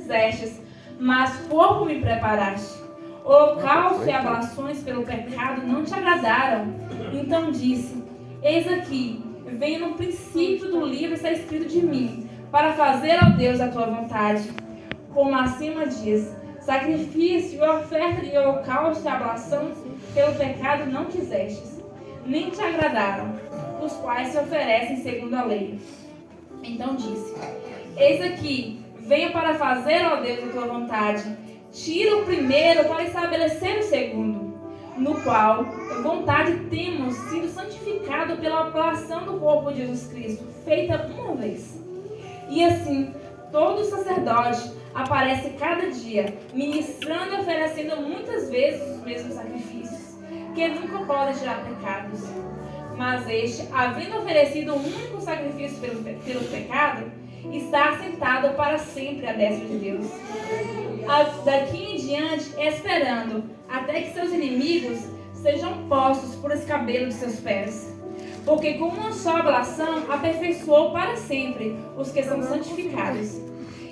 quisestes, mas corpo me preparaste. Holocausto e oblações pelo pecado não te agradaram. Então disse: eis aqui, venho no princípio do livro está escrito de mim, para fazer, ó Deus, a tua vontade. Como acima diz: sacrifício e oferta de holocausto e oblação pelo pecado não quisestes, nem te agradaram, os quais se oferecem segundo a lei. Então disse: eis aqui, venho para fazer, ó Deus, a tua vontade. Tira o primeiro para estabelecer o segundo, no qual vontade temos sido santificado pela oblação do corpo de Jesus Cristo, feita uma vez. E assim, todo sacerdote aparece cada dia, ministrando e oferecendo muitas vezes os mesmos sacrifícios, que nunca podem tirar pecados. Mas este, havendo oferecido um único sacrifício pelo pecado, está assentado para sempre à destra de Deus. Daqui em diante, esperando até que seus inimigos sejam postos por escabelo de seus pés. Porque com uma só oblação aperfeiçoou para sempre os que são santificados.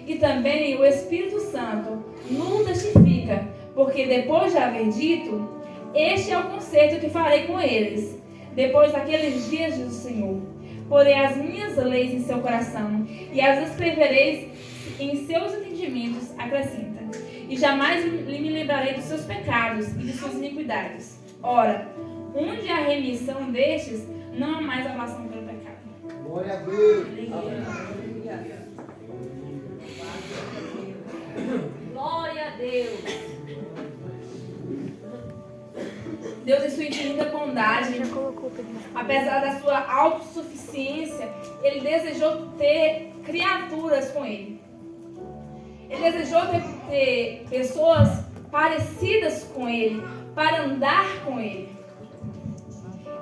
E também o Espírito Santo nos testifica, porque depois de haver dito: este é o concerto que farei com eles, depois daqueles dias, diz o Senhor. Porei as minhas leis em seu coração, e as escrevereis em seus entendimentos, acrescenta. E jamais me lembrarei dos seus pecados e de suas iniquidades. Ora, onde há remissão destes, não há mais oblação pelo pecado. Glória a Deus. Glória a Deus. Deus, em sua infinita bondade, apesar da sua autossuficiência, Ele desejou ter criaturas com Ele. Ele desejou ter pessoas parecidas com Ele, para andar com Ele.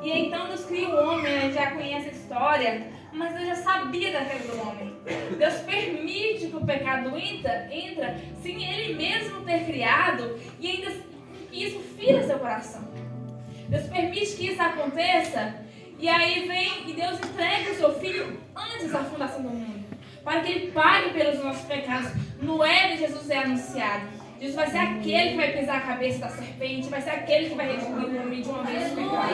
E então Deus cria o homem, a gente já conhece a história, mas Deus já sabia da queda do homem. Deus permite que o pecado entra sem Ele mesmo ter criado, e ainda isso fira seu coração. Deus permite que isso aconteça, e aí vem e Deus entrega o seu Filho antes da fundação do mundo, para que Ele pague pelos nossos pecados. No Éden, Jesus é anunciado. Jesus vai ser aquele que vai pisar a cabeça da serpente, vai ser aquele que vai redimir o homem de uma vez por todas.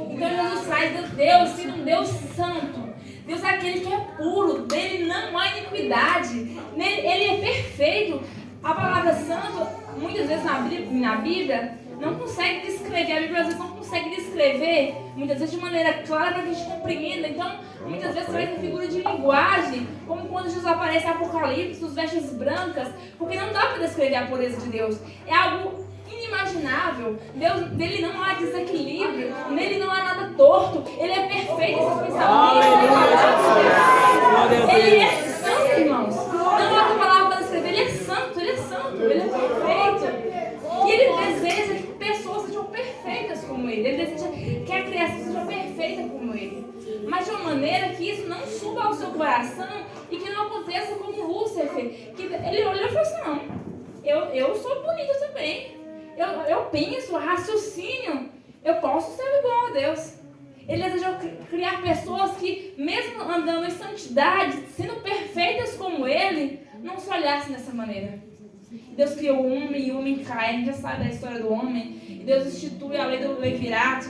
Então Jesus traz Deus sendo um Deus santo. Deus é aquele que é puro, nele não há iniquidade, ele é perfeito. A palavra santo, muitas vezes na Bíblia, não consegue descrever, a Bíblia às vezes não consegue descrever, muitas vezes de maneira clara para que a gente compreenda. Então, muitas vezes traz a figura de linguagem, como quando Jesus aparece em Apocalipse, os vestes brancas, porque não dá para descrever a pureza de Deus. É algo inimaginável. Deus, nele não há desequilíbrio, nele não há nada torto, ele é perfeito em seus pensamentos. Ele é santo, irmãos. Não há outra palavra para descrever, ele é santo, ele é santo, ele é perfeito. E ele deseja que pessoas sejam perfeitas como ele. Ele deseja que a criação seja perfeita como ele. Mas de uma maneira que isso não suba ao seu coração e que não aconteça como Lúcifer. Que ele olhou e falou assim: não, eu sou bonito também. Eu penso, raciocínio. Eu posso ser igual a Deus. Ele desejou criar pessoas que, mesmo andando em santidade, sendo perfeitas como ele, não se olhassem dessa maneira. Deus criou o homem e o homem cai. A gente já sabe da história do homem. E Deus institui a lei do levirato.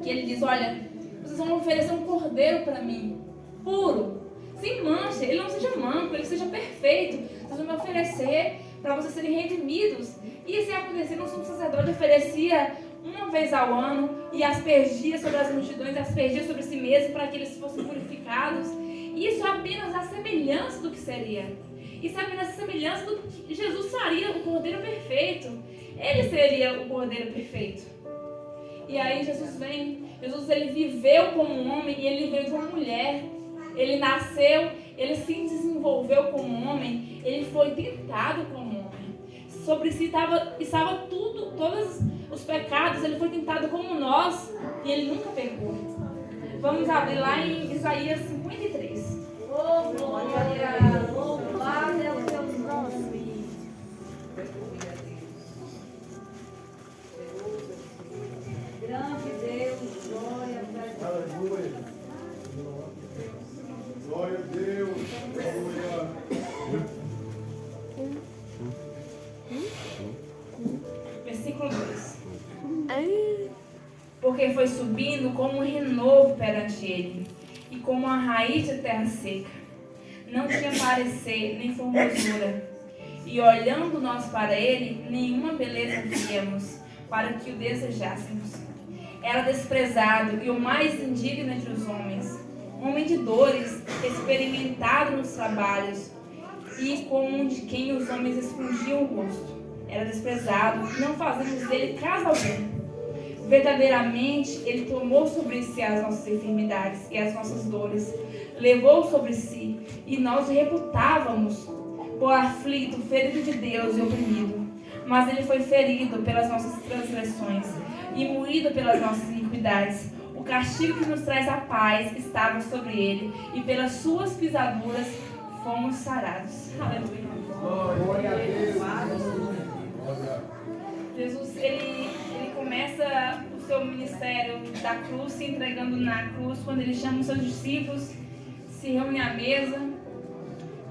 Que ele diz: olha, vocês vão oferecer um cordeiro para mim, puro, sem mancha. Ele não seja manco, ele seja perfeito. Vocês vão me oferecer para vocês serem redimidos. E isso ia acontecer. O sumo sacerdote oferecia uma vez ao ano e aspergia sobre as multidões, aspergia sobre si mesmo para que eles fossem purificados. Isso é apenas a semelhança do que seria. Isso é apenas a semelhança do que Jesus seria o Cordeiro perfeito. Ele seria o Cordeiro perfeito. E aí Jesus vem. Jesus, ele viveu como um homem e ele veio como mulher. Ele nasceu, ele se desenvolveu como homem. Ele foi tentado como homem. Sobre si estava tudo, todos os pecados. Ele foi tentado como nós e ele nunca pecou. Vamos abrir lá em Isaías 53. Oh, glória! Louvado é o teu nome. Grande Deus, glória a Deus. Aleluia. Glória a Deus. Aleluia. porque foi subindo como um renovo perante ele, e como uma raiz de terra seca. Não tinha parecer nem formosura, e olhando nós para ele, nenhuma beleza víamos, para que o desejássemos. Era desprezado e o mais indigno entre os homens, homem de dores, experimentado nos trabalhos, e como um de quem os homens escondiam o rosto. Era desprezado, não fazemos dele caso algum. Verdadeiramente, ele tomou sobre si as nossas enfermidades e as nossas dores, levou sobre si, e nós o reputávamos por aflito, ferido de Deus e oprimido. Mas ele foi ferido pelas nossas transgressões e moído pelas nossas iniquidades. O castigo que nos traz a paz estava sobre ele, e pelas suas pisaduras fomos sarados. Aleluia. Glória a Deus. Jesus, ele começa o seu ministério da cruz, se entregando na cruz, quando ele chama os seus discípulos, se reúne à mesa,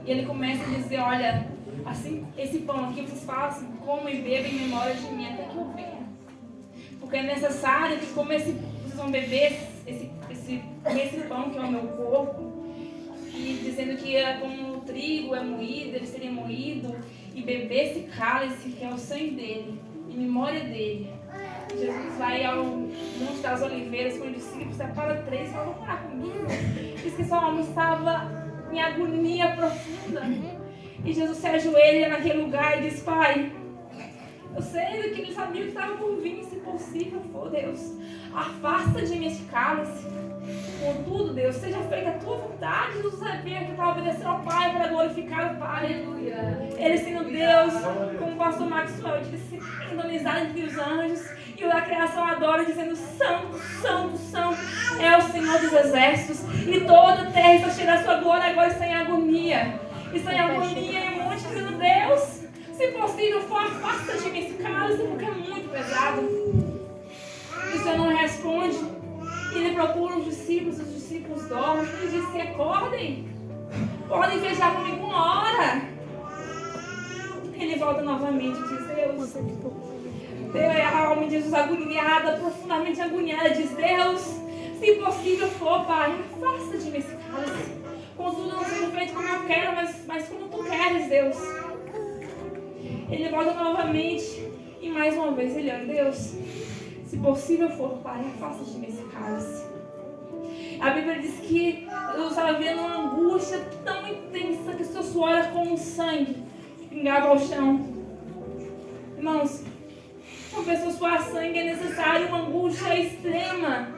e ele começa a dizer, olha, assim, esse pão aqui, vocês façam, comam e bebam em memória de mim até que eu venha. Porque é necessário que, como vocês vão beber esse pão, que é o meu corpo, e dizendo que como o trigo é moído, ele seria moído, e beber esse cálice, que é o sangue dele, em memória dele. Jesus vai ao Monte das Oliveiras com os discípulos, separa 3 e fala, vamos orar comigo. Diz que sua alma estava em agonia profunda. E Jesus se ajoelha naquele lugar e diz, Pai, eu sei que ele sabia que estava por vir, se possível for, Deus, afasta de mim esse cálice. Contudo, Deus, seja feita a tua vontade. Jesus sabia que estava obedecendo ao Pai para glorificar o Pai. Aleluia. Ele sendo Deus, como o pastor Maxwell disse, entronizado entre os anjos, e o da criação adora, dizendo, Santo, Santo, Santo é o Senhor dos Exércitos, e toda a terra está cheia da sua glória. Agora está em agonia. Está em agonia e um monte dizendo, Deus, se possível for, afasta de mim esse cálice, porque é muito pesado. E o Senhor não responde. Ele procura os discípulos dormem. Ele disse, acordem, podem fechar comigo uma hora. Ele volta novamente e diz, Deus, a alma de Jesus agoniada, profundamente agoniada, diz, Deus, se possível for, Pai, afasta de mim esse cálice. Contudo, não seja feito como eu quero, mas como tu queres, Deus. Ele volta novamente e mais uma vez ele ora, Deus, se possível for, Pai, afasta de mim esse cálice. A Bíblia diz que eu estava vendo uma angústia tão intensa que o seu suor era como sangue, pingava ao chão. Irmãos, uma pessoa suar sangue é necessário uma angústia extrema.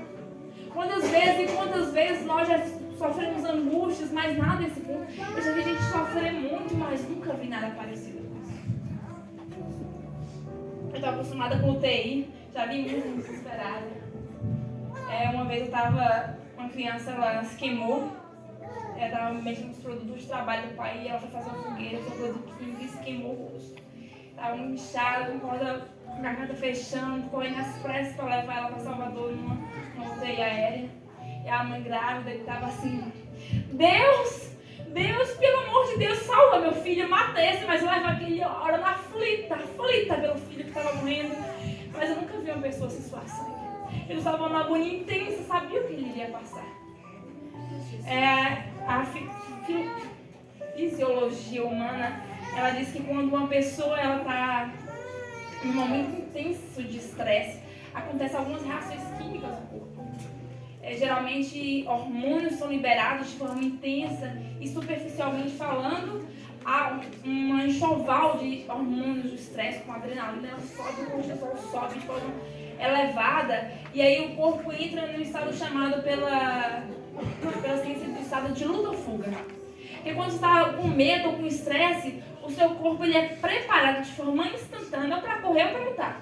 Quantas vezes nós já sofremos angústias, mas nada desse tempo. Eu já vi gente sofrer muito, mas nunca vi nada parecido com isso. Eu estou acostumada com UTI, já vi muito desesperada. Uma vez eu estava, uma criança, ela se queimou, ela estava mexendo nos produtos de trabalho do pai e ela foi fazer uma fogueira, usou produto e se queimou o rosto. Estava muito inchada, com a garganta fechando, correndo às pressas para levar ela para Salvador numa UTI aérea. E a mãe grávida estava assim, Deus, pelo amor de Deus, salva meu filho, mata esse, mas leva aquele orando aflita pelo filho que estava morrendo. Mas eu nunca vi uma pessoa se suar sangue. Ele estava numa agonia intensa, sabia o que ele iria passar. A fisiologia humana, ela diz que quando uma pessoa está num momento intenso de estresse, acontecem algumas reações químicas no corpo. Geralmente, hormônios são liberados de forma intensa e, superficialmente falando, há uma enxoval de hormônios do estresse, com adrenalina, ela sobe, o cortisol sobe de forma elevada, e aí o corpo entra num estado chamado pela ciência do estado de luta ou fuga. Porque quando você está com medo ou com estresse, o seu corpo ele é preparado de forma instantânea para correr ou para lutar.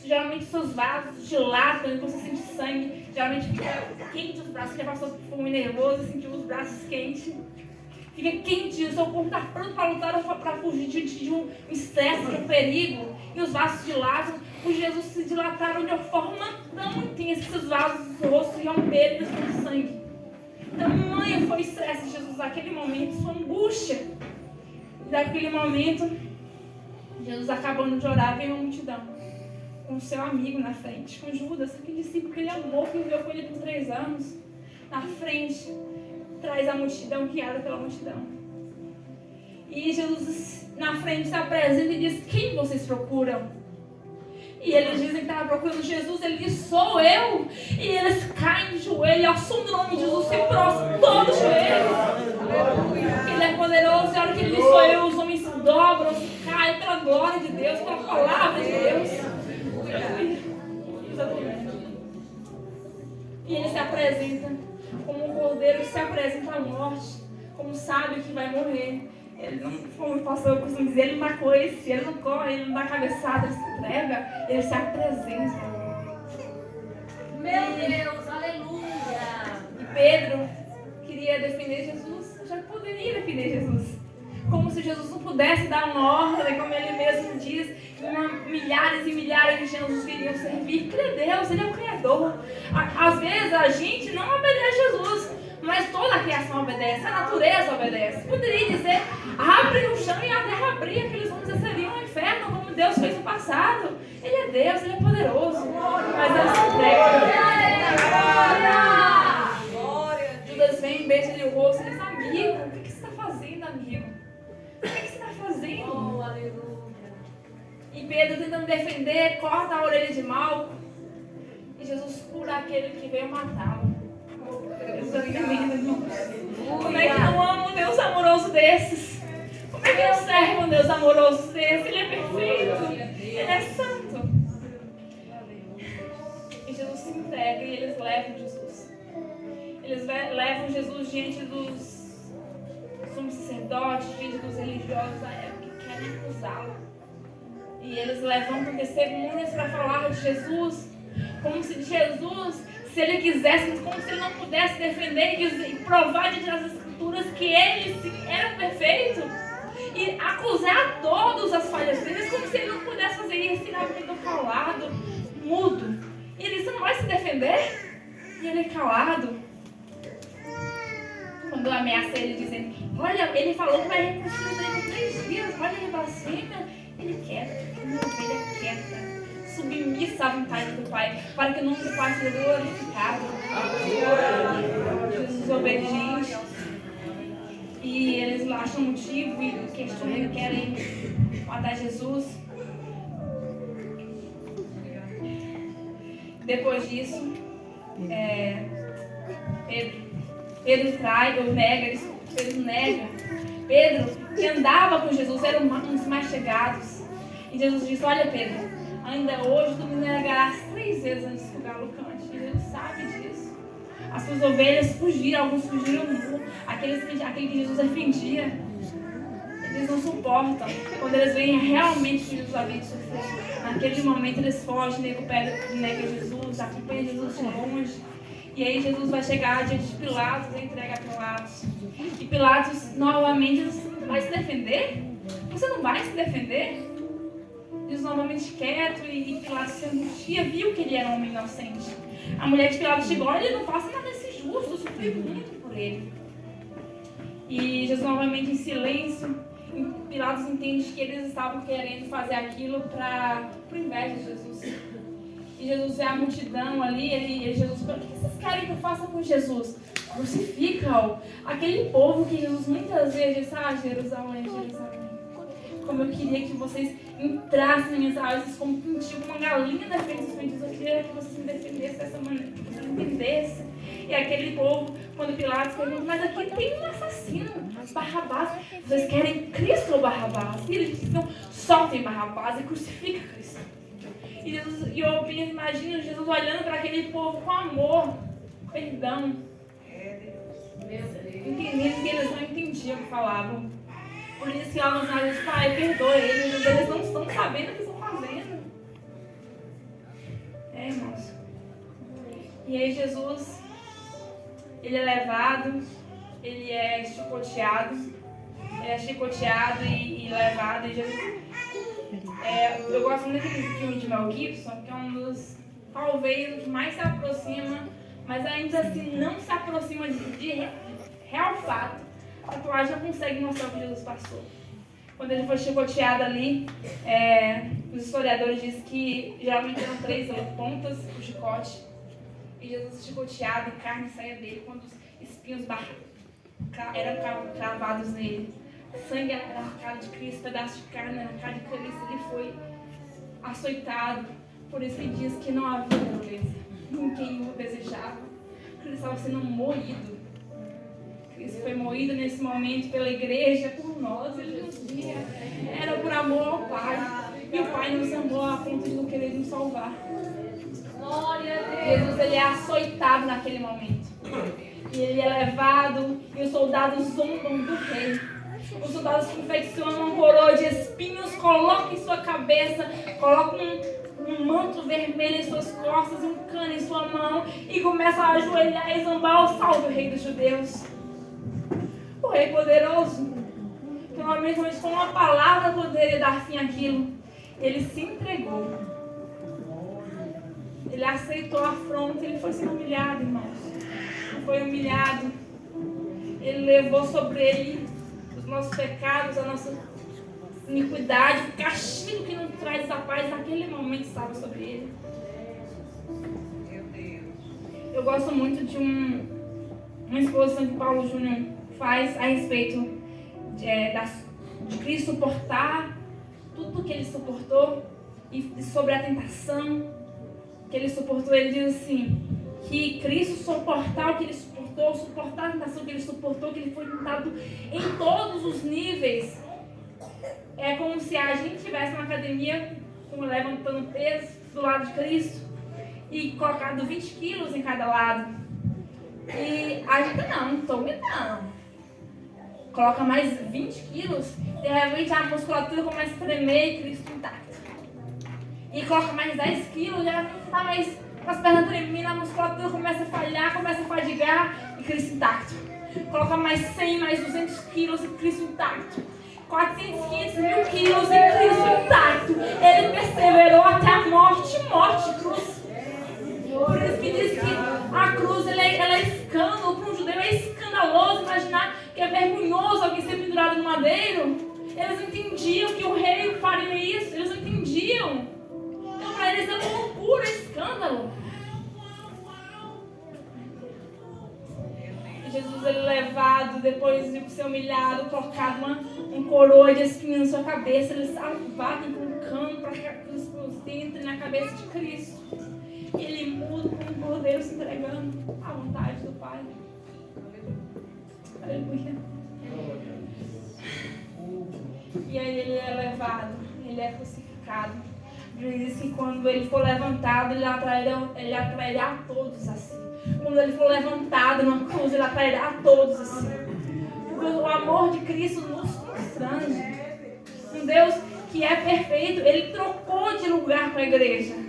Geralmente seus vasos dilatam e você sente sangue, geralmente fica quente os braços, já passou por fome nervoso e sentiu os braços quentes. Fica quente, o seu corpo está pronto para lutar ou para fugir de um estresse, de um perigo, e os vasos dilatam. Os Jesus se dilataram de uma forma tão intensa que os vasos do seu rosto romperam de sangue. Tamanho foi o estresse de Jesus naquele momento, sua angústia. E naquele momento, Jesus acabando de orar, veio uma multidão. com seu amigo na frente, com Judas, aquele discípulo que ele amou, que viveu com ele por 3 anos. Na frente, traz a multidão, guiada pela multidão. E Jesus, na frente, se apresenta e diz: quem vocês procuram? E eles dizem que estavam procurando Jesus. Ele diz: sou eu. E eles caem de joelho, ao som do nome de Jesus, se prostram todo o joelho. Ele é poderoso, e a hora que ele diz: sou eu, os homens se dobram, se caem pela glória de Deus, pela palavra de Deus. E ele se apresenta como um cordeiro que se apresenta à morte, como um sábio que vai morrer. Ele não, como o pastor costuma dizer, ele não dá coice, ele não corre, ele não dá cabeçada, ele se entrega, ele se apresenta. Meu Deus, aleluia. E Pedro queria defender Jesus, já poderia defender Jesus. Como se Jesus não pudesse dar uma ordem, como ele mesmo diz, milhares e milhares de anjos viriam servir. Ele é Deus, ele é o Criador. Às vezes a gente não obedece a Jesus, mas toda a criação obedece, a natureza obedece. Poderia dizer: abre o chão e a terra abria, que eles vão desceriam ao inferno, como Deus fez no passado. Ele é Deus, ele é poderoso. Mas ele se entrega. Judas vem, beija-lhe o rosto e diz: amigo, o que você está fazendo, amigo? O que você está fazendo? Oh, aleluia. E Pedro, tentando defender, corta a orelha de Malco. E Jesus cura aquele que veio matá-lo. Deus é tremendo, irmãos. Como é que não ama um Deus amoroso desses? Como é que não serve um Deus amoroso desse? Ele é perfeito. Ele é santo. E Jesus se entrega e eles levam Jesus. Eles levam Jesus diante dos sumos sacerdotes, diante dos religiosos da época que querem acusá-lo. E eles levantam testemunhas para falar de Jesus, como se Jesus, se ele quisesse, como se ele não pudesse defender e provar diante das Escrituras que ele era perfeito, e acusar todas as falhas deles, como se ele não pudesse fazer isso. Ele estava muito calado, mudo. E ele disse: você não vai se defender? E ele é calado. Quando ameaça ele, dizendo: olha, ele falou que vai reconstruir ele por 3 dias, olha, ele blasfema. Ele quieto, uma ovelha quieta, submissa à vontade do Pai, para que o nome do Pai seja glorificado. Jesus obediente. E eles acham motivo e questionam e querem matar Jesus. Depois disso, Pedro trai, ou nega, Pedro nega. Pedro, que andava com Jesus, era um dos mais chegados. E Jesus disse: olha, Pedro, ainda hoje tu me negarás 3 vezes antes que o galo cante. E Jesus sabe disso. As suas ovelhas fugiram, alguns fugiram nu. Aquele que Jesus defendia, eles não suportam. Quando eles veem realmente que Jesus havia de sofrer, naquele momento eles fogem, nega Jesus, acompanha Jesus de longe. E aí Jesus vai chegar diante de Pilatos e entrega a Pilatos. E Pilatos novamente diz: você não vai se defender? Você não vai se defender? Jesus novamente quieto, e Pilatos se angustia, viu que ele era um homem inocente. A mulher de Pilatos chegou: olha, ele não faça nada desse justo, eu sofri muito por ele. E Jesus novamente em silêncio. Pilatos entende que eles estavam querendo fazer aquilo para inveja de Jesus. E Jesus vê a multidão ali, Jesus pergunta: o que vocês querem que eu faça com Jesus? Crucifica-o. Aquele povo que Jesus muitas vezes disse: Jerusalém, Jerusalém, como eu queria que vocês entrassem nas minhas raízes como uma galinha na frente dos peitos. Eu queria que vocês me defendessem dessa maneira, que vocês entendessem. E aquele povo, quando Pilatos pergunta: mas aqui tem um assassino, Barrabás, vocês querem Cristo ou Barrabás? E eles dizem: não, soltem Barrabás e crucifica Cristo. E eu imagino Jesus olhando para aquele povo com amor, perdão, entendendo que eles não entendiam o que falavam. Por isso que lá no final diz: pai, perdoa eles não estão sabendo o que estão fazendo. Irmãos. E aí Jesus, ele é levado, ele é chicoteado e levado. E Jesus, eu gosto muito daquele filme de Mel Gibson, que é um dos, talvez, o que mais se aproxima, mas ainda assim não se aproxima de real fato. A tatuagem já consegue mostrar o que Jesus passou. quando ele foi chicoteado ali, os historiadores dizem que geralmente eram 3 pontas o chicote. E Jesus chicoteado e carne saía dele quando os espinhos eram cravados nele. Sangue era arrancado de Cristo, pedaço de carne arrancado de Cristo. Ele foi açoitado. Por isso ele diz que não havia beleza. Ninguém o desejava. Cristo estava sendo moído. Cristo foi moído nesse momento pela igreja, por nós. Ele nos via. Era por amor ao Pai. E o Pai nos amou a ponto de não querer nos salvar. Glória a Deus. Jesus, ele é açoitado naquele momento. E ele é levado e os soldados zombam do rei. Os soldados confeccionam uma coroa de espinhos, colocam em sua cabeça, colocam um manto vermelho em suas costas, um cano em sua mão e começam a ajoelhar e zombar o salve, o rei dos judeus. O rei poderoso, que normalmente com uma palavra poderia dar fim àquilo, ele se entregou. Ele aceitou a afronta, ele foi sendo humilhado, irmãos. Ele foi humilhado. Ele levou sobre ele os nossos pecados, a nossa iniquidade, o castigo que não traz a paz naquele momento estava sobre ele. Eu gosto muito de uma exposição que Paulo Júnior faz a respeito de Cristo suportar tudo que ele suportou e sobre a tentação que ele suportou. Ele diz assim, que Cristo suportar o que ele suportar a tentação que ele suportou, que ele foi tentado em todos os níveis. É como se a gente estivesse na academia, levantando peso do lado de Cristo e colocado 20 quilos em cada lado. E a gente não. Coloca mais 20 quilos, de repente a musculatura começa a tremer e Cristo intacto. E coloca mais 10 quilos, já não está mais com as pernas tremendo, a musculatura começa a falhar, começa a fadigar e Cristo intacto. Coloca mais 100, mais 200 quilos e Cristo intacto. 400, 500, 1000 quilos e Cristo intacto. Ele perseverou até a morte, cruz. Por isso que diz que a cruz ela é escândalo, para um judeu é escandaloso imaginar que é vergonhoso alguém ser pendurado no madeiro. Eles não entendiam que o rei faria isso, eles não entendiam. Então para eles é uma loucura, escândalo. Jesus ele levado, depois de ser humilhado, colocado uma coroa de espinhos na sua cabeça, eles batem com um cano para que os espinhos entrem na cabeça de Cristo. E ele muda como um cordeiro se entregando à vontade do Pai. Aleluia. E aí ele é levado, ele é crucificado. Ele diz que quando ele for levantado, ele atrairá a todos assim. Quando ele for levantado numa cruz, ele atrairá a todos assim. Porque o amor de Cristo nos constrange. Um Deus que é perfeito, ele trocou de lugar com a igreja.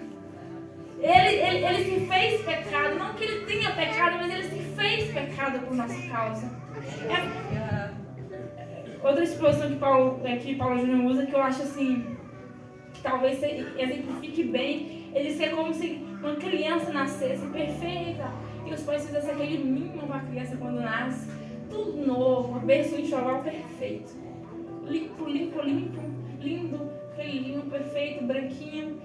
Ele se fez pecado, não que ele tenha pecado, mas ele se fez pecado por nossa causa. Outra expressão que Paulo Júnior usa, que eu acho assim, que talvez exemplifique bem, ele ser como se uma criança nascesse perfeita, e os pais fizessem aquele mínimo para a criança quando nasce, tudo novo, berço enxoval perfeito, limpo, lindo, aquele lindo, perfeito, branquinho,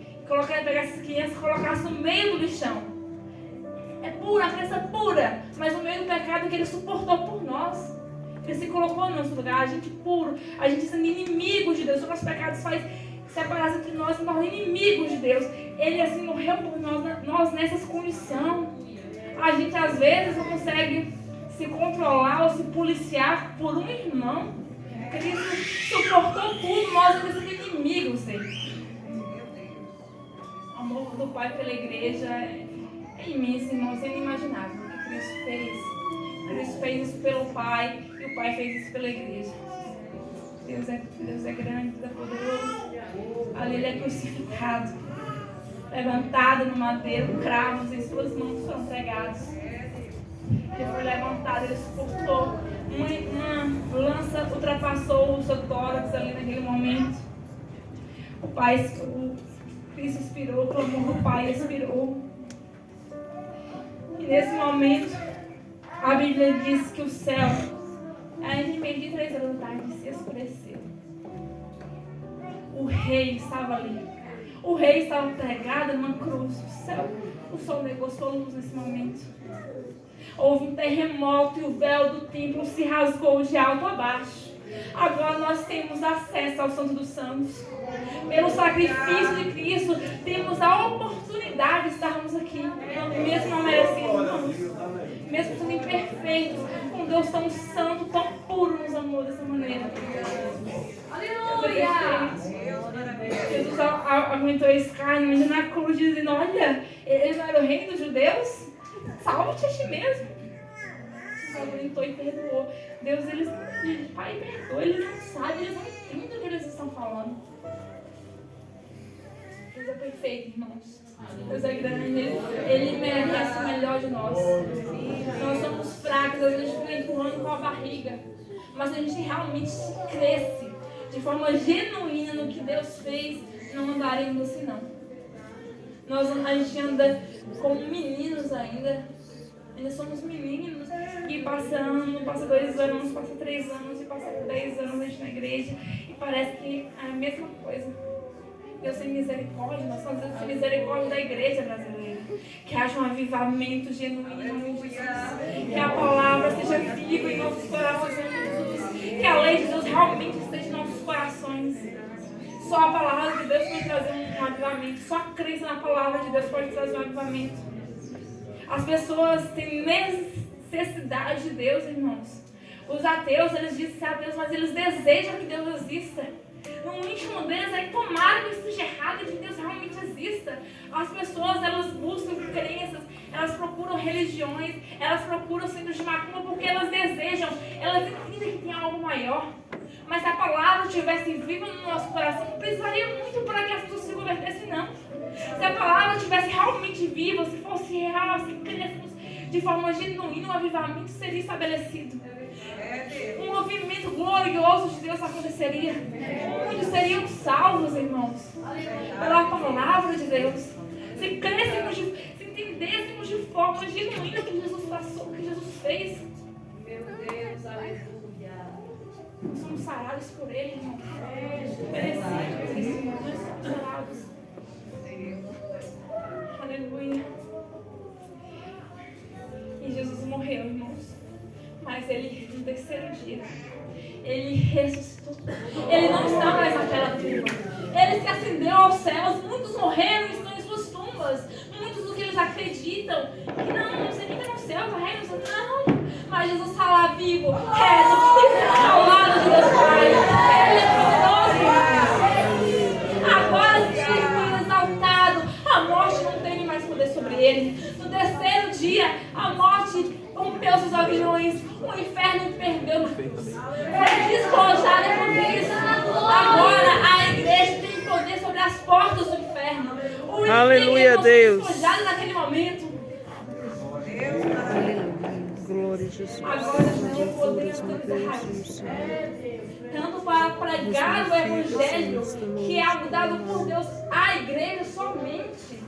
pegar essas crianças e colocasse no meio do lixão. É pura, a criança pura, mas no meio do pecado que ele suportou por nós. Ele se colocou no nosso lugar, a gente puro, a gente sendo inimigos de Deus. Os nossos pecados faz separação entre nós e nós inimigos de Deus. Ele assim morreu por nós nessas condições. A gente às vezes não consegue se controlar ou se policiar por um irmão. Cristo suportou tudo, nós somos inimigos dele. O amor do Pai pela igreja é imenso, irmãos, é inimaginável o que Cristo fez. Cristo fez isso pelo Pai e o Pai fez isso pela igreja. Deus é grande, Deus é poderoso. Ali ele é crucificado, levantado no madeiro, cravos em suas mãos foram pregados. Ele foi levantado, ele suportou. Uma lança ultrapassou o seu tórax ali naquele momento. Cristo expirou, o clamor do Pai expirou. E nesse momento, a Bíblia diz que o céu, ainda em meio de 3 horas da tarde, se escureceu. rei estava ali. O rei estava pregado numa cruz. O sol negou sua luz nesse momento. Houve um terremoto e o véu do templo se rasgou de alto a baixo. Agora nós temos acesso ao Santo dos Santos. Pelo sacrifício de Cristo, temos a oportunidade de estarmos aqui, mesmo não merecendo, mesmo sendo imperfeitos, com Deus tão santo, tão puro, nos amou dessa maneira. Aleluia! Jesus aguentou esse carne ainda na cruz, dizendo: olha, ele não era o rei dos judeus? Salva-te a ti mesmo. Jesus aguentou e perdoou. Deus, eles, Pai, perdoa, eles não sabem, eles não entendem o que eles estão falando. Deus é perfeito, irmãos. Deus é grande, Ele merece o melhor de nós. Nós somos fracos, às vezes a gente fica empurrando com a barriga. Mas a gente realmente cresce de forma genuína no que Deus fez, não andaremos assim, não. A gente anda como meninos ainda somos meninos e passa 2 anos, passa 3 anos e passa 10 anos a gente na igreja e parece que é a mesma coisa. Deus tem misericórdia, nós somos Deus tem misericórdia da igreja brasileira. Que haja um avivamento genuíno em Jesus. Que a palavra seja viva em nossos corações em Jesus. Que a lei de Deus realmente esteja em nossos corações. Só a palavra de Deus pode trazer um avivamento. Só a crença na palavra de Deus pode trazer um avivamento. As pessoas têm necessidade de Deus, irmãos. Os ateus, eles dizem ser ateus, mas eles desejam que Deus exista. No íntimo deles, aí tomara que isso esteja errado e que Deus realmente exista. As pessoas, elas buscam crenças, elas procuram religiões, elas procuram centros de macumba porque elas desejam, elas entendem que tem algo maior. Mas se a palavra estivesse viva no nosso coração, não precisaria muito para que as pessoas se convertessem, não. Se a palavra estivesse realmente viva, se fosse real, se crescemos de forma genuína, um avivamento seria estabelecido. Um movimento glorioso de Deus aconteceria. Muitos seriam salvos, irmãos, pela palavra de Deus. Se crescemos, se entendêssemos de forma genuína o que Jesus passou, o que Jesus fez. Meu Deus, aleluia. Nós somos sarados por Ele, irmãos. Merecemos isso, nós somos sarados. Aleluia. E Jesus morreu, irmãos. Mas Ele, no terceiro dia, Ele ressuscitou. Ele não está mais naquela tumba. Ele se ascendeu aos céus. Muitos morreram e estão em suas tumbas. Muitos do que eles acreditam que não sei nem que é no céu, no reino, não. Mas Jesus está lá vivo, reto, ao lado de Deus Pai. Ele é poderoso. Agora sim, foi exaltado. A morte não tem mais poder sobre ele. No terceiro dia, a morte rompeu seus aguilhões. O inferno perdeu. Foi despojada por Cristo. Agora a igreja tem poder sobre as portas do inferno. O Aleluia, inferno Deus. foi despojado naquele momento. Glória a Jesus. Agora tem o poder tanto para pregar o evangelho, que é algo dado por Deus à igreja somente.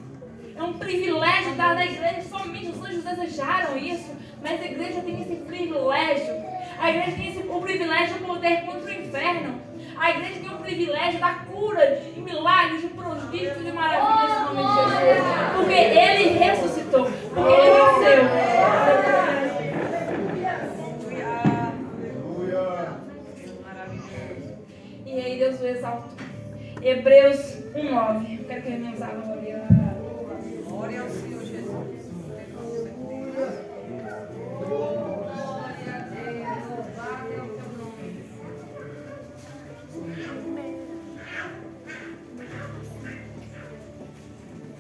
É um privilégio dado à igreja somente. Os anjos desejaram isso, mas a igreja tem esse privilégio. A igreja tem o privilégio de poder contra o inferno. A igreja tem o privilégio da cura, de milagres, de prodígios, de maravilhas no nome de Jesus. Porque Ele ressuscitou, porque Ele venceu. E aí Deus o exaltou. Hebreus 1:9. Eu quero que ele nos abra. Glória ao Senhor Jesus. Glória a Deus, louvado é o teu nome.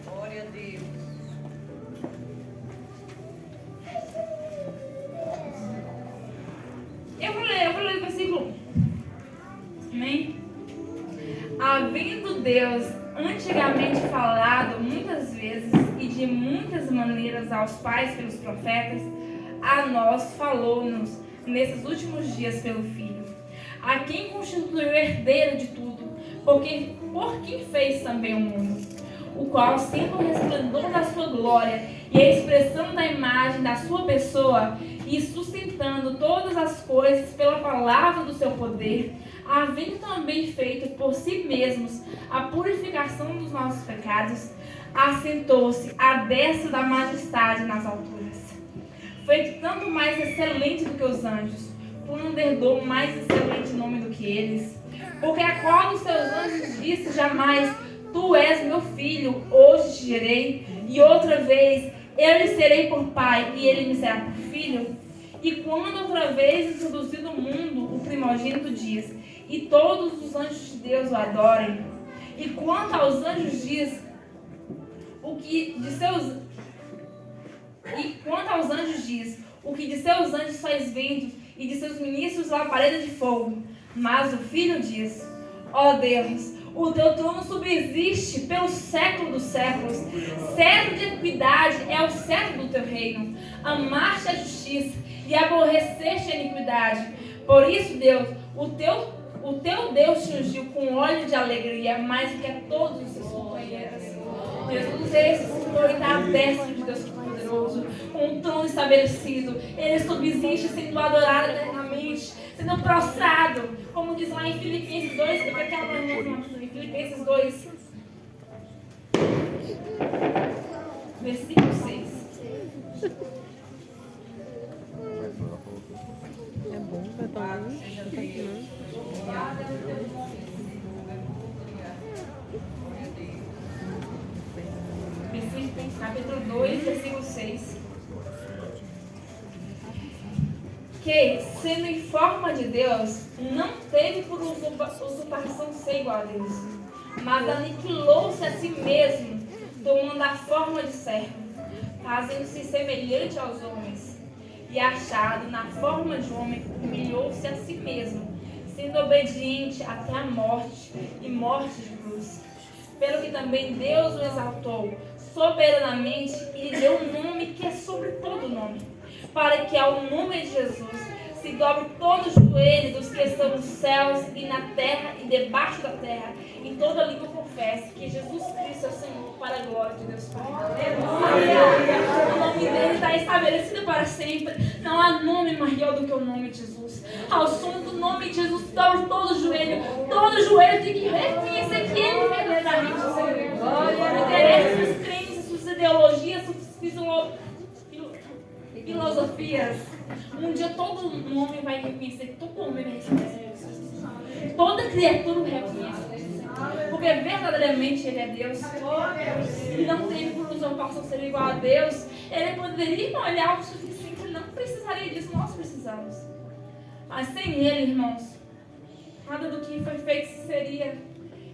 Glória a Deus. Eu vou ler o versículo 1. Amém? Havendo Deus antigamente falado muitas vezes e de muitas maneiras aos pais pelos profetas, a nós falou-nos nesses últimos dias pelo Filho, a quem constituiu o herdeiro de tudo, porque por quem fez também o mundo, o qual, sendo o resplendor da sua glória e a expressão da imagem da sua pessoa, e sustentando todas as coisas pela palavra do seu poder, havendo também feito por si mesmos a purificação dos nossos pecados, assentou-se à destra da majestade nas alturas. Feito tanto mais excelente do que os anjos, quando herdou mais excelente nome do que eles. Porque a qual dos seus anjos disse jamais: Tu és meu filho, hoje te gerei, e outra vez eu lhe serei por pai, e ele me será por filho? E quando outra vez introduzido no mundo, o primogênito diz: E todos os anjos de Deus o adorem. E quanto aos anjos diz: O que de seus anjos faz ventos, e de seus ministros labareda de fogo. Mas o Filho diz: Ó Deus, o teu trono subsiste pelo século dos séculos. Cetro de equidade é o cetro do teu reino. Amaste a justiça e aborreceste a iniquidade. Por isso, Deus, o teu Deus te ungiu com óleo de alegria, mais do que a todos os seus companheiros. Jesus, esse Senhor, está à destra de Deus poderoso, com um trono estabelecido. Ele subsiste sendo adorado eternamente, sendo prostrado, como diz lá em Filipenses 2, que eu quero que ela em Filipenses 2, versículo 6. É bom, vai tomar um. Capítulo 2, versículo 6. Que, sendo em forma de Deus, não teve por usurpação ser igual a Deus, mas aniquilou-se a si mesmo, tomando a forma de servo, fazendo-se semelhante aos homens, e achado na forma de homem, humilhou-se a si mesmo, sendo obediente até a morte, e morte de cruz. Pelo que também Deus o exaltou soberanamente e lhe deu um nome que é sobre todo nome, para que ao nome de Jesus se dobre todo o joelho dos que estão nos céus e na terra e debaixo da terra, e toda língua confesse que Jesus Cristo é o Senhor, para a glória de Deus Pai. Aleluia! O nome dele está estabelecido para sempre. Não há nome maior do que o nome de Jesus. Ao som do nome de Jesus, dobre todo joelho tem que reconhecer que ele é verdadeiramente o Senhor. Não interessa suas crenças, suas ideologias, suas filosofias. Um dia todo homem vai reconhecer, todo homem vai reconhecer Jesus. Toda criatura o reconhece. Porque verdadeiramente ele é Deus. E não tem por usurpação ser igual a Deus. Ele poderia olhar o suficiente, ele não precisaria disso, nós precisamos. Mas sem ele, irmãos, nada do que foi feito seria.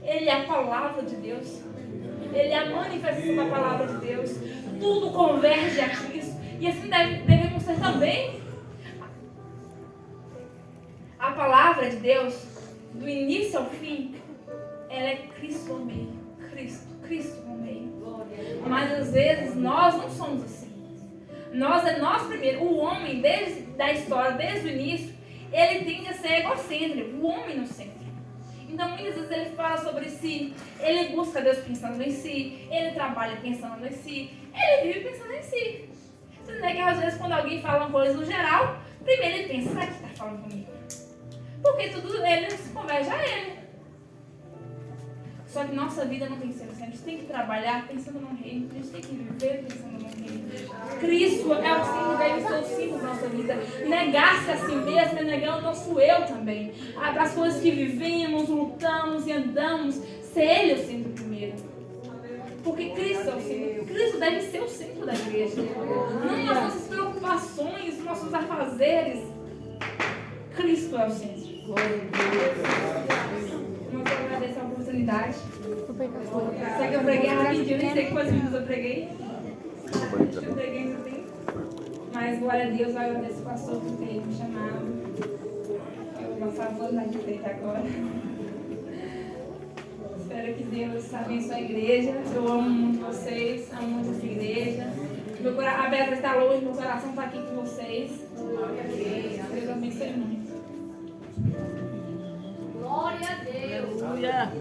Ele é a palavra de Deus. Ele é a manifestação da palavra de Deus. Tudo converge a Cristo. E assim devemos ser também. A palavra de Deus, do início ao fim, ela é Cristo no meio. Cristo no meio. Mas às vezes nós não somos assim. Nós primeiro, o homem desde a história, desde o início, ele tende a ser egocêntrico, o homem no centro. Então muitas vezes ele fala sobre si, ele busca Deus pensando em si, ele trabalha pensando em si, ele vive pensando em si. Você não é que às vezes quando alguém fala uma coisa no geral, primeiro ele pensa: será que está falando comigo? Porque tudo ele se converge a ele. Só que nossa vida não tem que ser assim. A gente tem que trabalhar pensando no reino. A gente tem que viver pensando no reino. Cristo é o símbolo, deve ser o símbolo da nossa vida. Negar-se a si mesmo é negar o nosso eu também. As coisas que vivemos, lutamos e andamos, ser Ele o centro primeiro. Porque Cristo é o centro. Cristo deve ser o centro da igreja. Não as nossas preocupações, os nossos afazeres. Cristo é o centro. Eu quero agradecer a oportunidade. Sei que eu preguei rapidinho, nem sei quantos minutos eu preguei. Acho que eu preguei no tempo. Mas glória a Deus, eu agradeço o pastor por ter me chamado. Eu vou passar a vontade de frente agora. Espero que Deus abençoe a igreja. Eu amo muito vocês, amo muito essa igreja. A Beatriz está longe, meu coração está aqui com vocês. Deus abençoe muito. Glória a Deus. Aleluia.